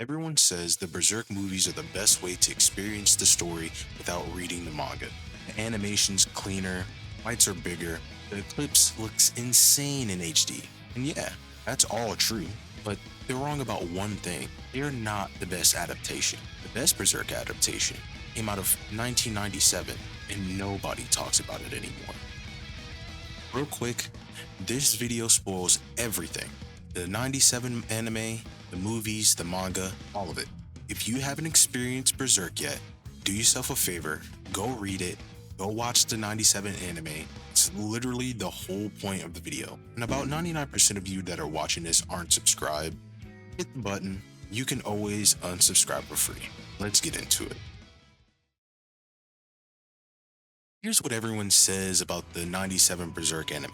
Everyone says the Berserk movies are the best way to experience the story without reading the manga. The animation's cleaner, fights are bigger, the eclipse looks insane in HD. And yeah, that's all true, but they're wrong about one thing. They're not the best adaptation. The best Berserk adaptation came out of 1997, and nobody talks about it anymore. Real quick, this video spoils everything. The 97 anime, the movies, the manga, all of it. If you haven't experienced Berserk yet, do yourself a favor, go read it, go watch the 97 anime. It's literally the whole point of the video. And about 99% of you that are watching this aren't subscribed. Hit the button. You can always unsubscribe for free. Let's get into it. Here's what everyone says about the 97 Berserk anime.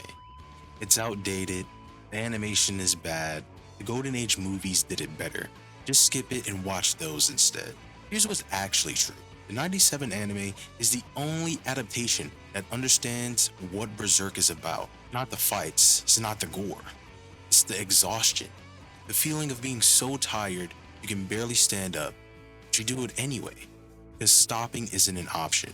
It's outdated, the animation is bad, the Golden Age movies did it better. Just skip it and watch those instead. Here's what's actually true. The 97 anime is the only adaptation that understands what Berserk is about. Not the fights, it's not the gore. It's the exhaustion. The feeling of being so tired you can barely stand up, but you do it anyway, because stopping isn't an option.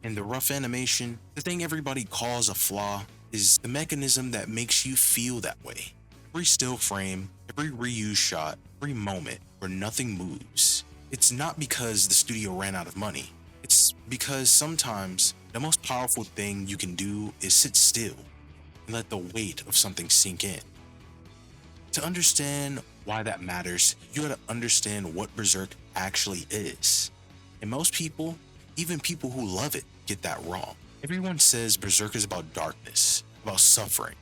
And the rough animation, the thing everybody calls a flaw, is the mechanism that makes you feel that way. Every still frame, every reused shot, every moment where nothing moves. It's not because the studio ran out of money. It's because sometimes the most powerful thing you can do is sit still and let the weight of something sink in. To understand why that matters, you gotta understand what Berserk actually is. And most people, even people who love it, get that wrong. Everyone says Berserk is about darkness, about suffering,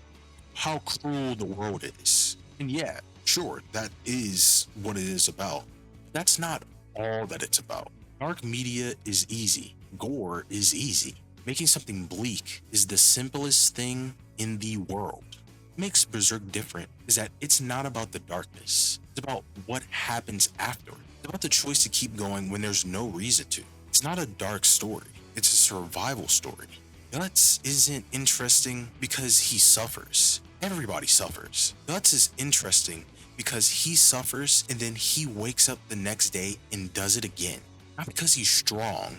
how cruel the world is. And yeah, sure, that is what it is about. That's not all that it's about. Dark media is easy. Gore is easy. Making something bleak is the simplest thing in the world. What makes Berserk different is that it's not about the darkness. It's about what happens afterward. It's about the choice to keep going when there's no reason to. It's not a dark story. It's a survival story. Guts isn't interesting because he suffers. Everybody suffers. Guts is interesting because he suffers and then he wakes up the next day and does it again. Not because he's strong,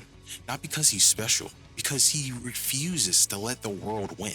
not because he's special, because he refuses to let the world win.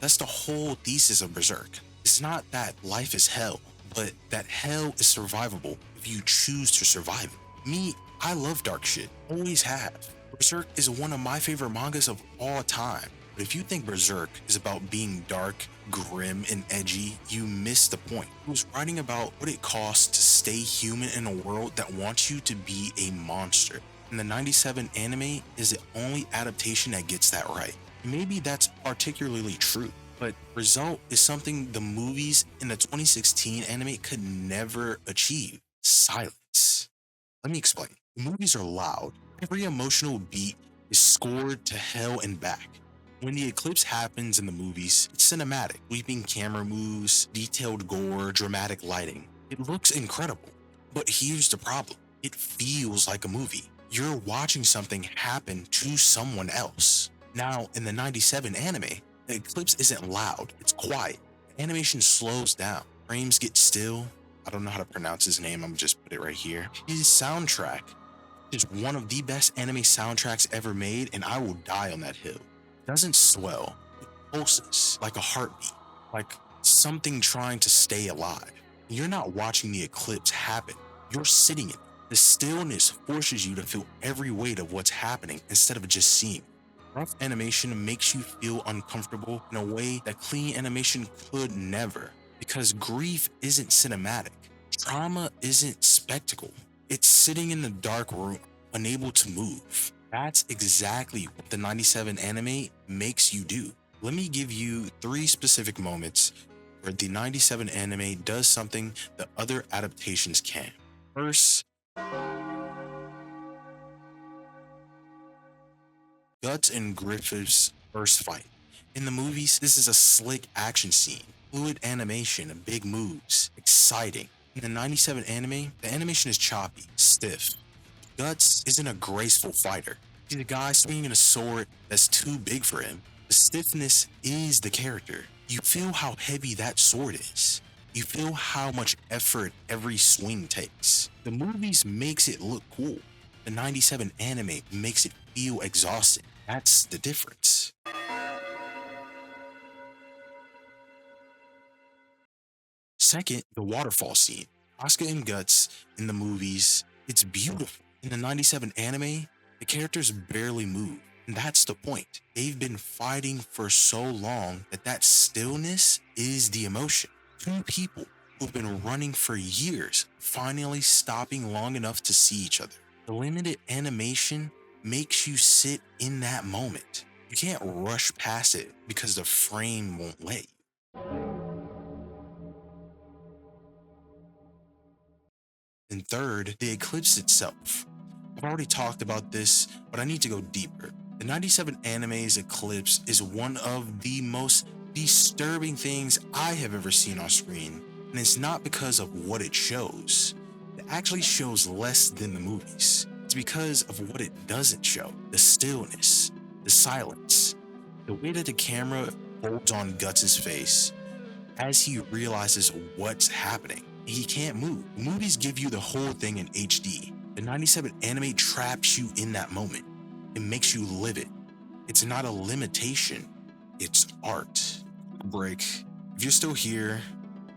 That's the whole thesis of Berserk. It's not that life is hell, but that hell is survivable if you choose to survive it. Me, I love dark shit. Always have. Berserk is one of my favorite mangas of all time. But if you think Berserk is about being dark, grim, and edgy, you miss the point. He was writing about what it costs to stay human in a world that wants you to be a monster. And the 97 anime is the only adaptation that gets that right. And maybe that's particularly true, but result is something the movies in the 2016 anime could never achieve. Silence. Let me explain. The movies are loud. Every emotional beat is scored to hell and back. When the eclipse happens in the movies, it's cinematic. Sweeping camera moves, detailed gore, dramatic lighting. It looks incredible. But here's the problem. It feels like a movie. You're watching something happen to someone else. Now, in the 97 anime, the eclipse isn't loud, it's quiet. The animation slows down. Frames get still. I don't know how to pronounce his name, I'm gonna just put it right here. His soundtrack is one of the best anime soundtracks ever made, and I will die on that hill. It doesn't swell, it pulses like a heartbeat, like something trying to stay alive. You're not watching the eclipse happen, you're sitting in it. The stillness forces you to feel every weight of what's happening instead of just seeing it. Rough animation makes you feel uncomfortable in a way that clean animation could never, because grief isn't cinematic. Trauma isn't spectacle. It's sitting in the dark room, unable to move. That's exactly what the 97 anime makes you do. Let me give you 3 specific moments where the 97 anime does something that other adaptations can't. First, Guts and Griffith's first fight. In the movies, this is a slick action scene, fluid animation and big moves, exciting. In the 97 anime, the animation is choppy, stiff. Guts isn't a graceful fighter. He's a guy swinging a sword that's too big for him. The stiffness is the character. You feel how heavy that sword is. You feel how much effort every swing takes. The movies makes it look cool. The 97 anime makes it feel exhausting. That's the difference. Second, the waterfall scene. Casca and Guts in the movies, it's beautiful. In the 97 anime, the characters barely move. And that's the point. They've been fighting for so long that stillness is the emotion. Two people who've been running for years finally stopping long enough to see each other. The limited animation makes you sit in that moment. You can't rush past it because the frame won't let you. And third, the eclipse itself. I've already talked about this, but I need to go deeper. The 97 anime's eclipse is one of the most disturbing things I have ever seen on screen, and it's not because of what it shows. It actually shows less than the movies. It's because of what it doesn't show. The stillness, the silence, the way that the camera holds on Guts' face as he realizes what's happening. He can't move. The movies give you the whole thing in HD. The 97 anime traps you in that moment. It makes you live it. It's not a limitation, it's art. Break. If you're still here,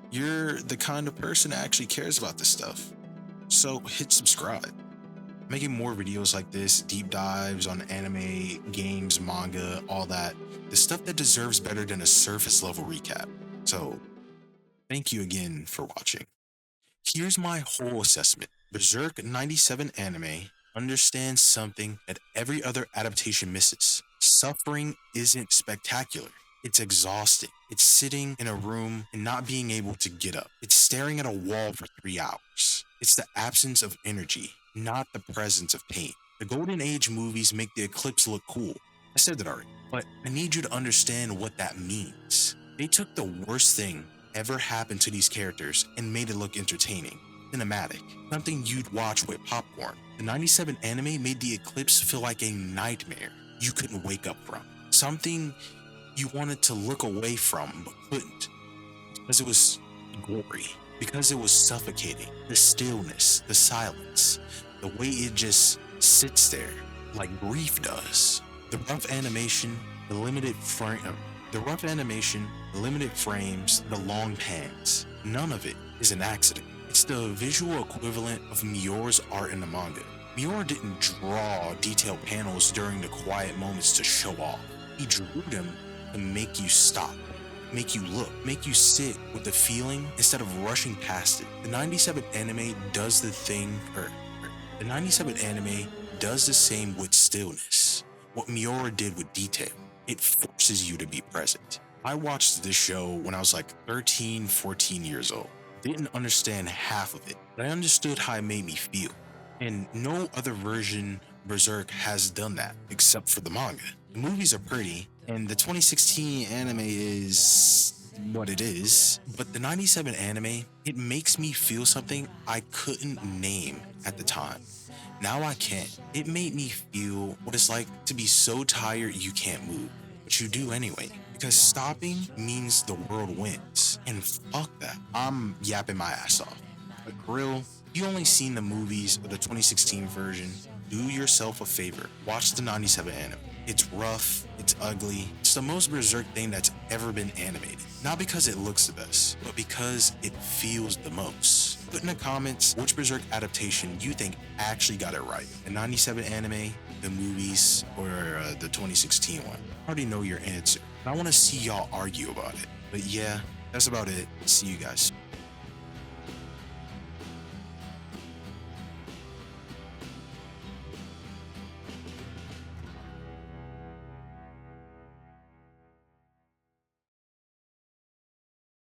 you're the kind of person that actually cares about this stuff. So hit subscribe. I'm making more videos like this, deep dives on anime, games, manga, all that. The stuff that deserves better than a surface level recap. So thank you again for watching. Here's my whole assessment. Berserk 97 anime understands something that every other adaptation misses. Suffering isn't spectacular. It's exhausting. It's sitting in a room and not being able to get up. It's staring at a wall for 3 hours. It's the absence of energy, not the presence of pain. The Golden Age movies make the eclipse look cool. I said that already, but I need you to understand what that means. They took the worst thing ever happened to these characters and made it look entertaining, cinematic, something you'd watch with popcorn. The 97 anime made the eclipse feel like a nightmare you couldn't wake up from, something you wanted to look away from but couldn't, because it was gory, because it was suffocating. The stillness, the silence, the way it just sits there like grief does. The rough animation, the limited frames, the long pans, none of it is an accident. It's the visual equivalent of Miura's art in the manga. Miura didn't draw detailed panels during the quiet moments to show off. He drew them to make you stop, make you look, make you sit with the feeling instead of rushing past it. The 97 anime does the same with stillness. What Miura did with detail. It forces you to be present. I watched this show when I was like 13, 14 years old. Didn't understand half of it, but I understood how it made me feel. And no other version Berserk has done that, except for the manga. The movies are pretty, and the 2016 anime is what it is, but the 97 anime, it makes me feel something I couldn't name at the time. Now I can. It made me feel what it's like to be so tired you can't move, but you do anyway. Because stopping means the world wins. And fuck that. I'm yapping my ass off. But Grill, you only seen the movies of the 2016 version. Do yourself a favor. Watch the 97 anime. It's rough, it's ugly. It's the most Berserk thing that's ever been animated. Not because it looks the best, but because it feels the most. Put in the comments which Berserk adaptation you think actually got it right. The 97 anime, the movies, or the 2016 one. I already know your answer. I want to see y'all argue about it. But yeah, that's about it. See you guys.